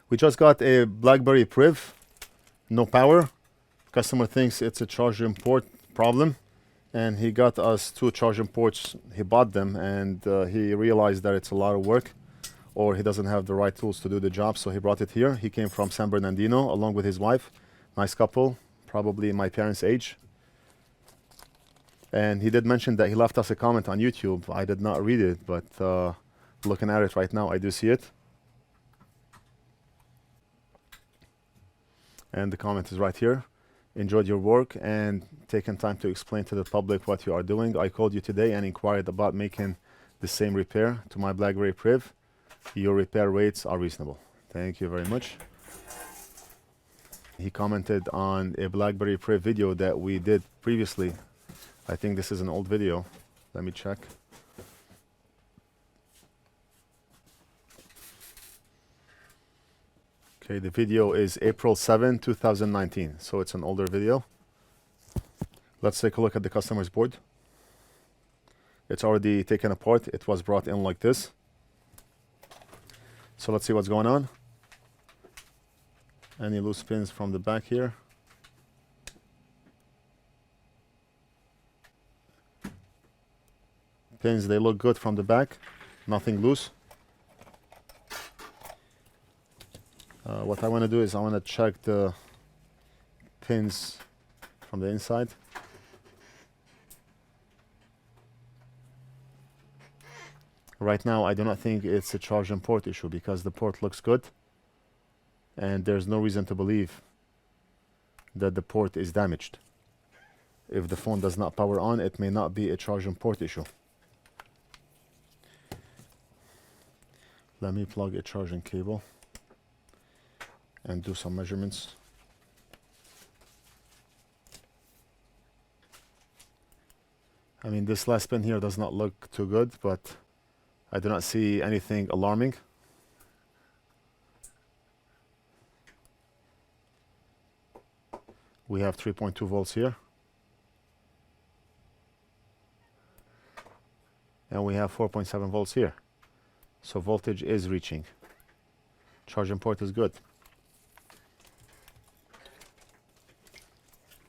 We just got a Blackberry Priv, no power. Customer thinks it's a charging port problem, and he got us 2 charging ports. He bought them, and he realized that it's a lot of work, or he doesn't have the right tools to do the job, so he brought it here. He came from San Bernardino along with his wife. Nice couple, probably my parents' age. And he did mention that he left us a comment on YouTube. I did not read it, but looking at it right now, I do see it. And the comment is right here. Enjoyed your work and taken time to explain to the public what you are doing. I called you today and inquired about making the same repair to my Blackberry Priv. Your repair rates are reasonable. Thank you very much. He commented on a Blackberry Priv video that we did previously. I think this is an old video. Let me check. Okay, the video is April 7, 2019. So it's an older video. Let's take a look at the customer's board. It's already taken apart. It was brought in like this. So let's see what's going on. Any loose pins from the back here. Pins, they look good from the back. Nothing loose. What I want to do is I want to check the pins from the inside. Right now, I do not think it's a charging port issue because the port looks good. And there's no reason to believe that the port is damaged. If the phone does not power on, it may not be a charging port issue. Let me plug a charging cable and do some measurements. I mean, this last pin here does not look too good, but I do not see anything alarming. We have 3.2 volts here. And we have 4.7 volts here. So voltage is reaching. Charging port is good.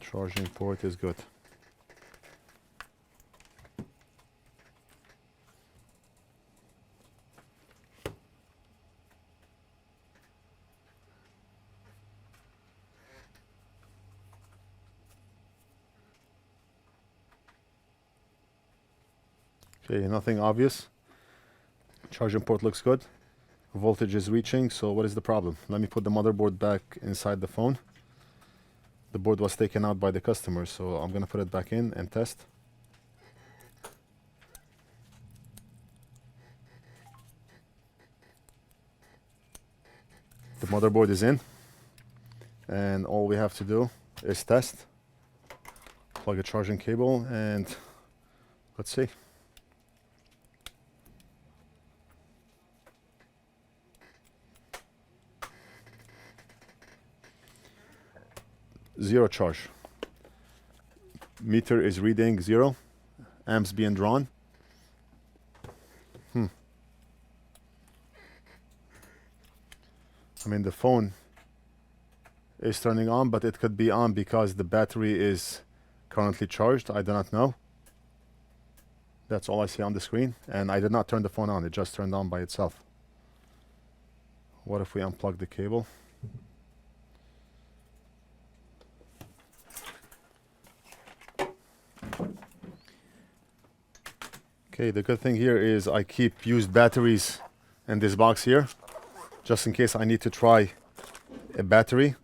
Charging port is good. Okay, nothing obvious. Charging port looks good. Voltage is reaching, so what is the problem? Let me put the motherboard back inside the phone. The board was taken out by the customer, so I'm going to put it back in and test. The motherboard is in, and all we have to do is test. Plug a charging cable, and let's see. Zero charge. Meter is reading 0. Amps being drawn. I mean, the phone is turning on, but it could be on because the battery is currently charged. I do not know. That's all I see on the screen. And I did not turn the phone on. It just turned on by itself. What if we unplug the cable? Okay, the good thing here is I keep used batteries in this box here, just in case I need to try a battery.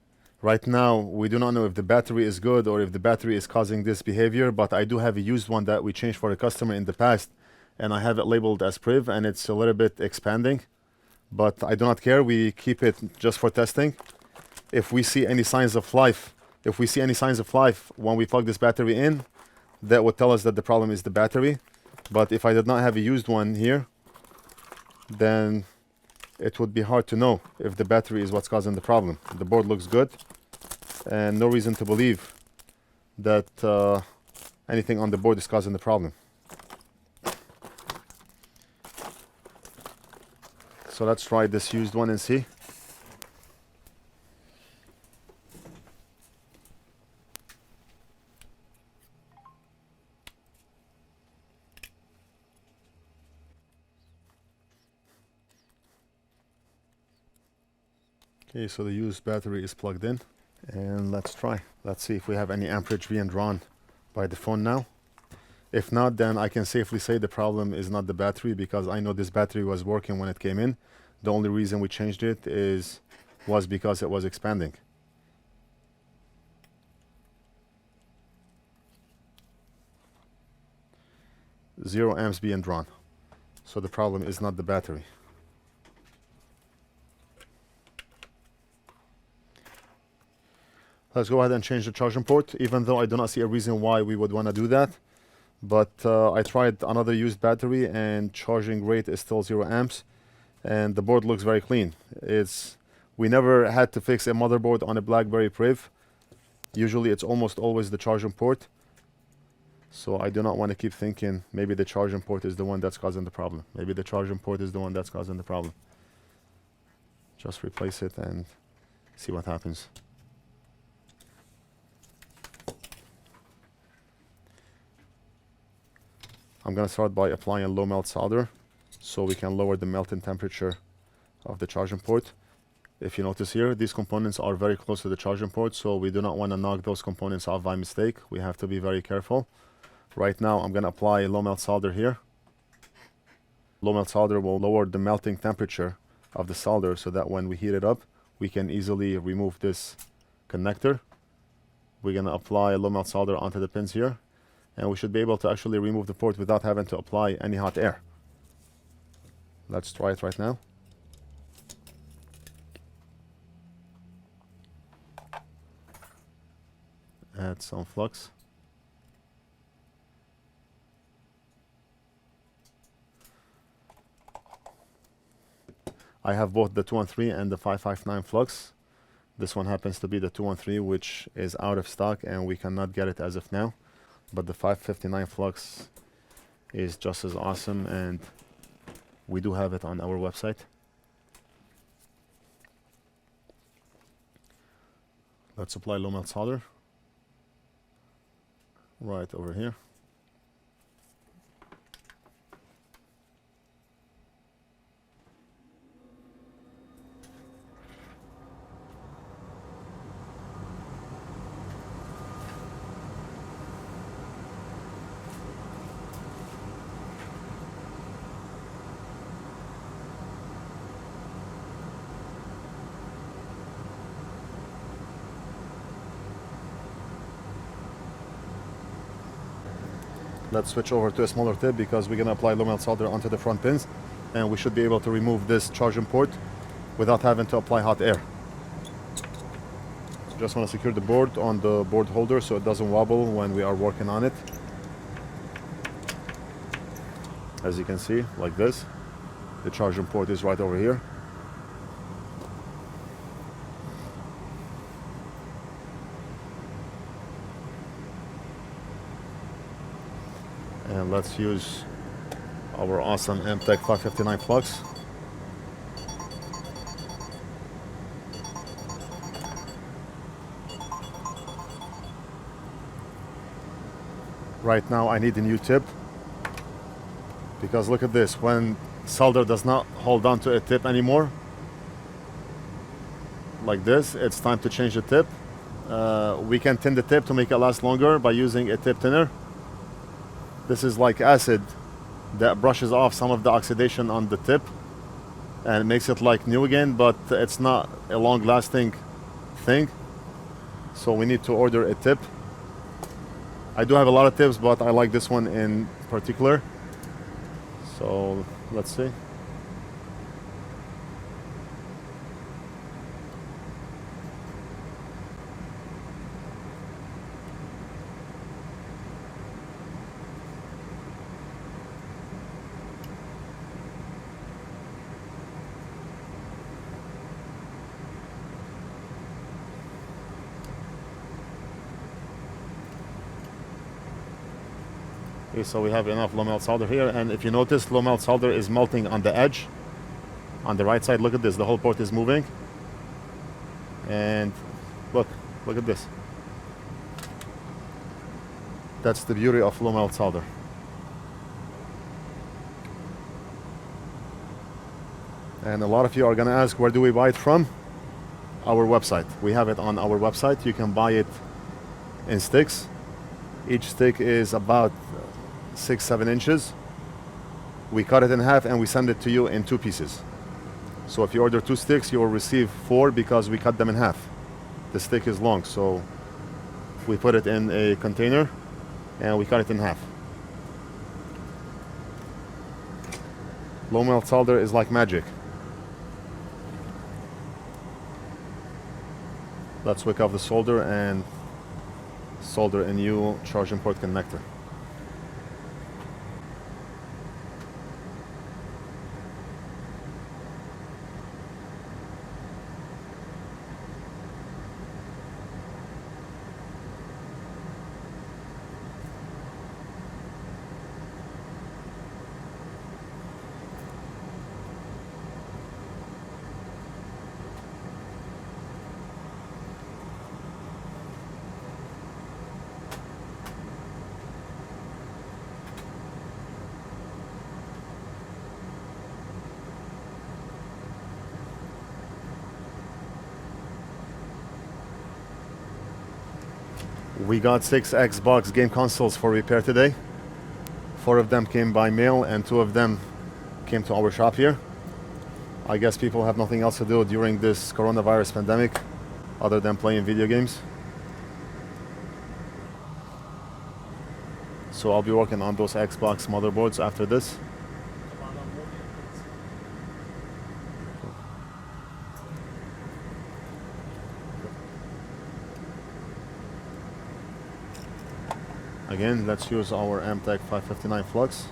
Right now, we do not know if the battery is good or if the battery is causing this behavior, but I do have a used one that we changed for a customer in the past, and I have it labeled as Priv, and it's a little bit expanding, but I do not care. We keep it just for testing. If we see any signs of life, when we plug this battery in, that would tell us that the problem is the battery. But if I did not have a used one here, then it would be hard to know if the battery is what's causing the problem. The board looks good, and no reason to believe that anything on the board is causing the problem. So let's try this used one and see. Okay, so the used battery is plugged in, and let's try. Let's see if we have any amperage being drawn by the phone now. If not, then I can safely say the problem is not the battery, because I know this battery was working when it came in. The only reason we changed it was because it was expanding. Zero amps being drawn. So the problem is not the battery. Let's go ahead and change the charging port, even though I do not see a reason why we would want to do that. But I tried another used battery and charging rate is still 0 amps. And the board looks very clean. We never had to fix a motherboard on a Blackberry Priv. Usually it's almost always the charging port. So I do not want to keep thinking maybe the charging port is the one that's causing the problem. Maybe the charging port is the one that's causing the problem. Just replace it and see what happens. I'm going to start by applying a low melt solder so we can lower the melting temperature of the charging port. If you notice here, these components are very close to the charging port, so we do not want to knock those components off by mistake. We have to be very careful. Right now I'm going to apply low melt solder here. Low melt solder will lower the melting temperature of the solder so that when we heat it up, we can easily remove this connector. We're going to apply low melt solder onto the pins here, and we should be able to actually remove the port without having to apply any hot air. Let's try it right now. Add some flux. I have both the 213 and the 559 flux. This one happens to be the 213, which is out of stock and we cannot get it as of now. But the 559 flux is just as awesome, and we do have it on our website. Let's apply low melt solder right over here. Let's switch over to a smaller tip because we're going to apply low melt solder onto the front pins, and we should be able to remove this charging port without having to apply hot air. Just want to secure the board on the board holder so it doesn't wobble when we are working on it. As you can see, like this, the charging port is right over here. And let's use our awesome Amtech 559 flux. Right now I need a new tip, because look at this, when solder does not hold on to a tip anymore, like this, it's time to change the tip. We can tin the tip to make it last longer by using a tip tinner. This is like acid that brushes off some of the oxidation on the tip and makes it like new again, but it's not a long-lasting thing. So we need to order a tip. I do have a lot of tips, but I like this one in particular. So let's see. Okay, so we have enough low melt solder here, and if you notice, low melt solder is melting on the edge. On the right side, look at this, the whole port is moving. And look at this. That's the beauty of low melt solder. And a lot of you are gonna ask, where do we buy it from? our website. We have it on our website. You can buy it in sticks. Each stick is about 6-7 inches. We cut it in half and we send it to you in 2 pieces. So if you order 2 sticks, you will receive 4 because we cut them in half. The stick is long, so we put it in a container and we cut it in half. Low melt solder is like magic. Let's wick off the solder and solder a new charging port connector. We got 6 Xbox game consoles for repair today. 4 of them came by mail and 2 of them came to our shop here. I guess people have nothing else to do during this coronavirus pandemic other than playing video games. So I'll be working on those Xbox motherboards after this. Again, let's use our Amtech 559 Flux.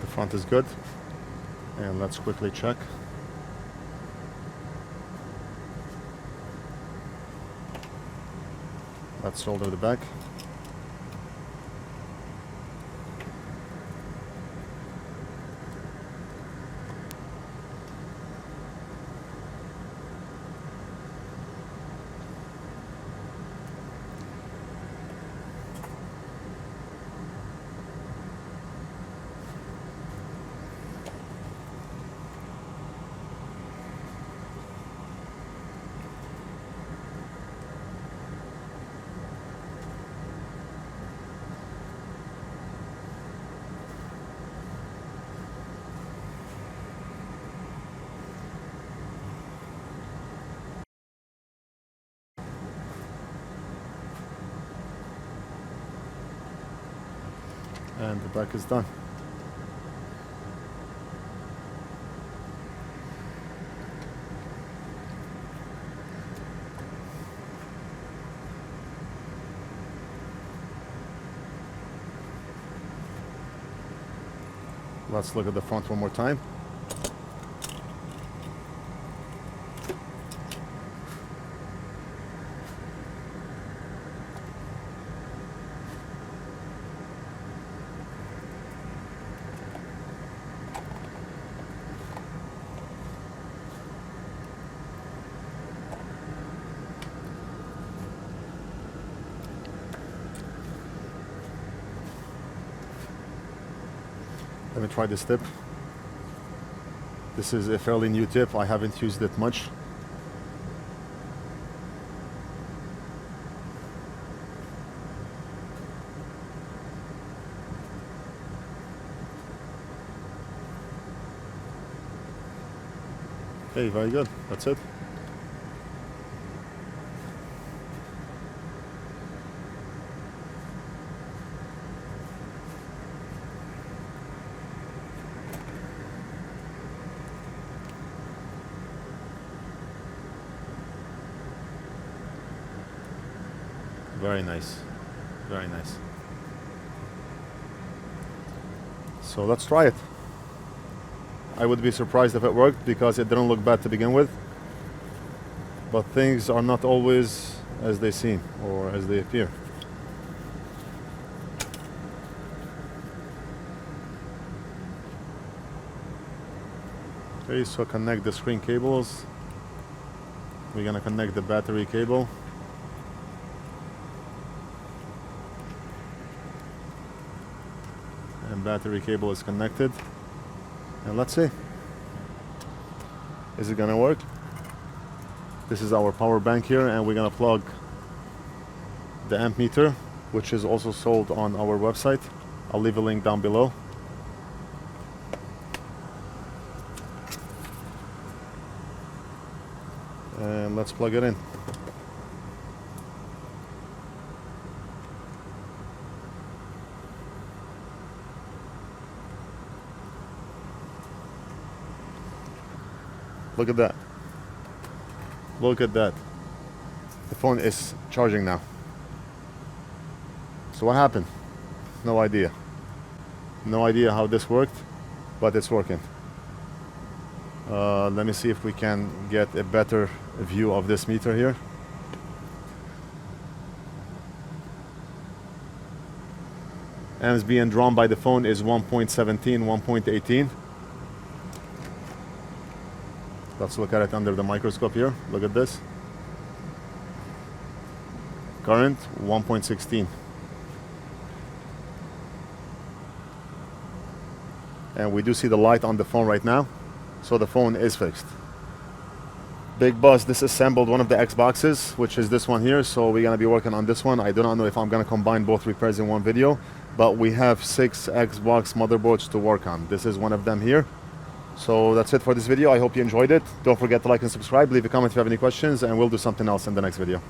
Front is good, and let's quickly check. Let's solder the back. And the back is done. Let's look at the front one more time. Let me try this tip. This is a fairly new tip. I haven't used it much. Okay, very good. That's it. Very nice. Very nice. So let's try it. I would be surprised if it worked because it didn't look bad to begin with. But things are not always as they seem or as they appear. Okay, so connect the screen cables. We're gonna connect the battery cable. And battery cable is connected. And let's see. Is it gonna work? This is our power bank here, and we're gonna plug the amp meter, which is also sold on our website. I'll leave a link down below. And let's plug it in. Look at that. Look at that. The phone is charging now. So what happened? No idea. No idea how this worked, but it's working. Let me see if we can get a better view of this meter here. Amps being drawn by the phone is 1.17, 1.18. Let's look at it under the microscope here. Look at this. Current 1.16. And we do see the light on the phone right now. So the phone is fixed. Big Boss disassembled one of the Xboxes, which is this one here. So we're gonna be working on this one. I do not know if I'm gonna combine both repairs in one video, but we have 6 Xbox motherboards to work on. This is one of them here. So that's it for this video. I hope you enjoyed it. Don't forget to like and subscribe. Leave a comment if you have any questions, and we'll do something else in the next video.